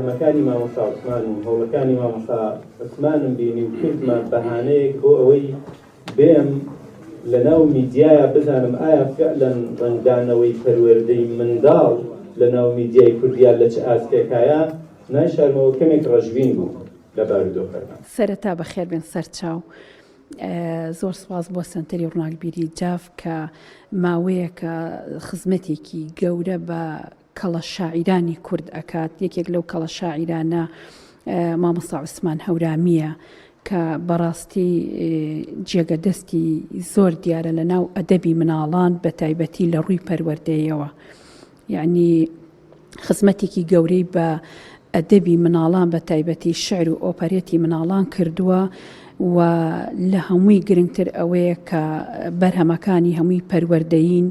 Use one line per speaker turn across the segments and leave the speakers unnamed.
بەرهەمەکانی مامۆستا عوسمان و هەوڵەکانی مامۆستا عوسمانم بینی و کردمان بەهانەیەک بۆ ئەوەی بێم لەناو میدیایە بزانم ئایا فعلەن ڕەنگدانەوەی پەروەردەی منداڵ لەناو میدیای کوردیان لە چ ئاسکێکایە ناشارمەوە کەمێک ڕەشبین بوو لە بارودۆخەکان.
سەرەتا بەخێر بێن سەرچاو. زۆر سپاس بۆ سنتەری ڕۆناکبیری جاف کە ماوەیەکە خزمەتێکی گەورە بە کەڵە شاعیرانی کورد ئەکات. یەکێک لەو کەڵە شاعیرانە مامۆستا عوسمان هەورامیە کە بەڕاستی جێگە دەستی زۆر دیارە لە ناو ئەدەبی مناڵان بە تایبەتی لە ڕووی پەروەردەیەوە. یعنی خزمەتێکی گەورەی بە ئەدەبی مناڵان بە تایبەتی شعر و ئۆپەرێتی مناڵان کردووە و لە هەمووی گرنگتر ئەوەیە کە بەرهەمەکانی هەمووی پەروەردەیین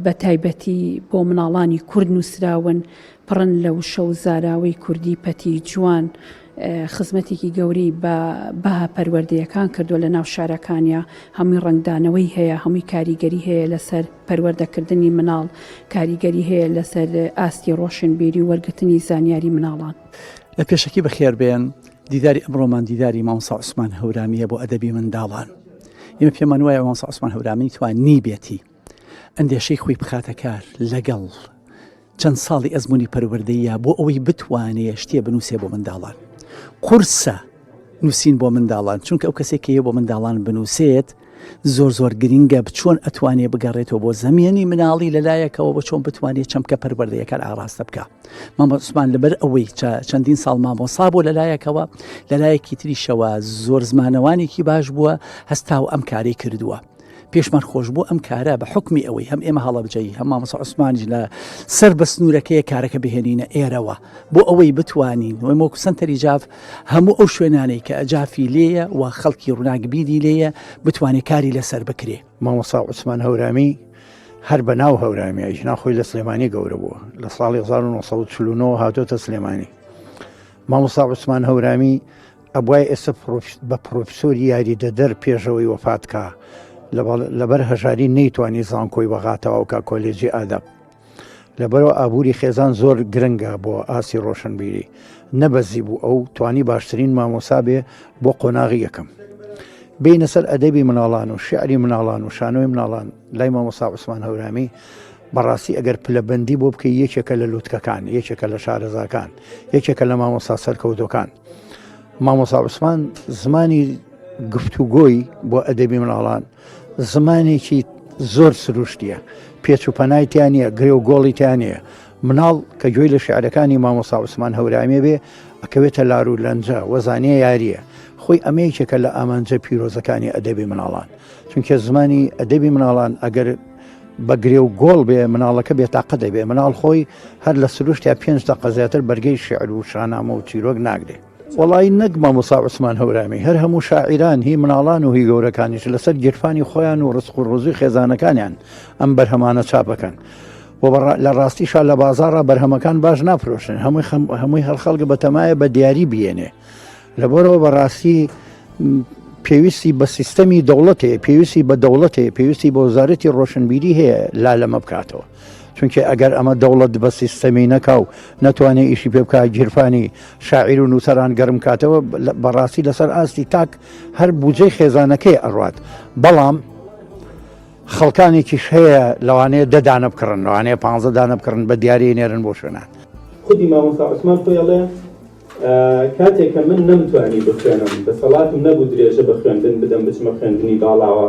بە تایبەتی بۆ مناڵانی کورد نووسراون پڕن لە وشە و زاراوەی کوردی پەتی جوان خزمەتێکی گەورەی بە پەروەردەیەکان کردو لە ناو شارەکانیا. هەمووی ڕنگدانەوەی هەیە، هەمووی کاریگەری هەیە لەسەر پەروەردەکردنی مناڵ، کاریگەری هەیە لەسەر ئاستی ڕۆشنبیری و وەرگرتنی زانیاری مناڵان.
لە پێشەکی بەخێر بێن دیداری ئەمڕۆمان دیداری مامۆستا عوسمان هەورامیە بۆ ئەدەبی منداڵان. ئێمە پێمان وایە مامۆستا عوسمان هەورامی توانی بێتی ئەندێشەی خۆی بخاتە کار لەگەڵ چەند ساڵی ئەزمموی پەروەردەیە بۆ ئەوەی بتوانێت شتێ بنووسێ بۆ منداڵان. قورسە نووسین بۆ منداڵان، چونکە ئەو کەسێکەیە بۆ منداڵان بنووسێت زۆر گرینگە بچۆن ئەتوانێ بگەڕێتەوە بۆ زەمێنی مناڵی لەلایەکەوە بە چۆن بتوانێت چەمکە پەروەردەیەکان ئاراستە بکە. مامۆستا عوسمان لەبەر ئەوەی چەندین ساڵ مامۆستا بۆ لەلایەکەوە لەلایەکی تریشەوە زۆر زمانەوانێکی باش بووە هەستا و ئەم کاری کردووە. پێشمان خۆش بوو ئەم کارە بە حکمی ئەوەی هەم ئێمە هەڵە بجەی هەم مامۆستا عوسمانیش لە سەر بە سنوورەکەیە کارەکە بهێنینە ئێرەوە بۆ ئەوەی بتوانین وەکو سنتەری جاف هەموو ئەو شوێنانەی کە ئەجافی لێیە و خەڵکی ڕووناکبیری لێیە بتوانێت کاری لەسەر بکرێ.
مامۆستا عوسمان هەورامی هەر بە ناو هەورامیە ژناخۆی لە سلێمانی گەورە بووە لە ساڵی 1949 هاتۆتە سلێمانی. مامۆستا عوسمان هەورامی ئەبوای ئێستا بە پرۆفسۆری یاریدەدەر پێشەوەی وەفاتکە لەبەر هەژاری نەیتوانی زانکۆی بەغاتەوە و کا کۆلێجی ئادەب. لەبەرەوە ئابووری خێزان زۆر گرنگە بۆ ئاسی ڕۆشنبیری نەبەزی بوو ئەو توانی باشترین مامۆستا بێ بۆ قۆناغی یەکەم. بینە سەر ئەدەبی مناڵان و شعری مناڵان و شانۆی مناڵان لای مامۆستا عوسمان هەورامی بەڕاستی ئەگەر پلەبەندی بۆ بکەی یەکێکە لە لووتکەکان، یەکێکە لە شارەزاکان، یەکێکە لە مامۆستا سەرکەوتەکان. مامۆستا عوسمان زمانی گفتوگۆی بۆ ئەدەبی مناڵان زمانێکی زۆر سروشتیە، پێچ و پەنایتیانە، گرێ و گۆڵیتیانەیە. مناڵ کە گوێی لە شعرەکانی مامۆستا عوسمان هەورامی بێ ئەکەوێتە لار و لەنجە وەزانەیە یاریە. خۆی ئەمەیەکێکە لە ئامانجە پیرۆزەکانی ئەدەبی مناڵان، چونکە زمانی ئەدەبی مناڵان ئەگەر بە گرێ و گۆڵ بێ مناڵەکە بێتاقە دەبێ. مناڵ خۆی هەر لە سروشتیا 5 دقە زیاتر بەرگەی شعر و شانامە و چیرۆک ناگرێ. وڵی نەک مامۆستا عوسمان هەورامی هەر هەموو شاعیران هی مناڵان و هی گەورەکانیش لەسەر گیرفانی خۆیان و ڕزق و ڕۆزی خێزانەکانیان ئەم بەرهەمانە چاپەکەن. لە ڕاستیشا لە بازاڕە بەرهەمەکان باش نافرۆشن، هەمووی هەرخەڵک بە تەمایە بە دیاری بێنێ. لەبەرەوە بەڕاستی پێویستی بە سیستەمی دەوڵەتێ، پێویستی بە دەوڵەتێ، پێویستی بە وەزارەتی ڕۆشنبیری هەیە لا لەمە بکاتەوە. چونکە ئەگەر ئەمە دەوڵەت بە سیستەمی نەکا و نەتوانێت ئیشی پێ بکات گیرفانی شاعیر و نووسەران گەرم کاتەوە بەڕاستی لەسەر ئاستی تاک هەر بودجەی خێزانەکەی ئەڕوات. بەڵام خەڵکانێکیش هەیە لەوانەیە 10 دانە بکڕن، لەوانەیە 15 دانە بکڕن بە دیاری نێرن بۆ شوێنان.
خودی مامۆستا عوسمان خۆیڵێ کاتێک کە من نەمتوانی بخوێنم دەسەڵاتم نەبوو درێژە بە خوێندن بدەم بچمە خوێندنی باڵاوە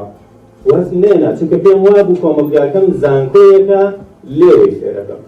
وەزم نێنا، چونکە پێم وا بوو کۆمەلگاکەم زانکۆیەکە لێوەی فێرەکەم.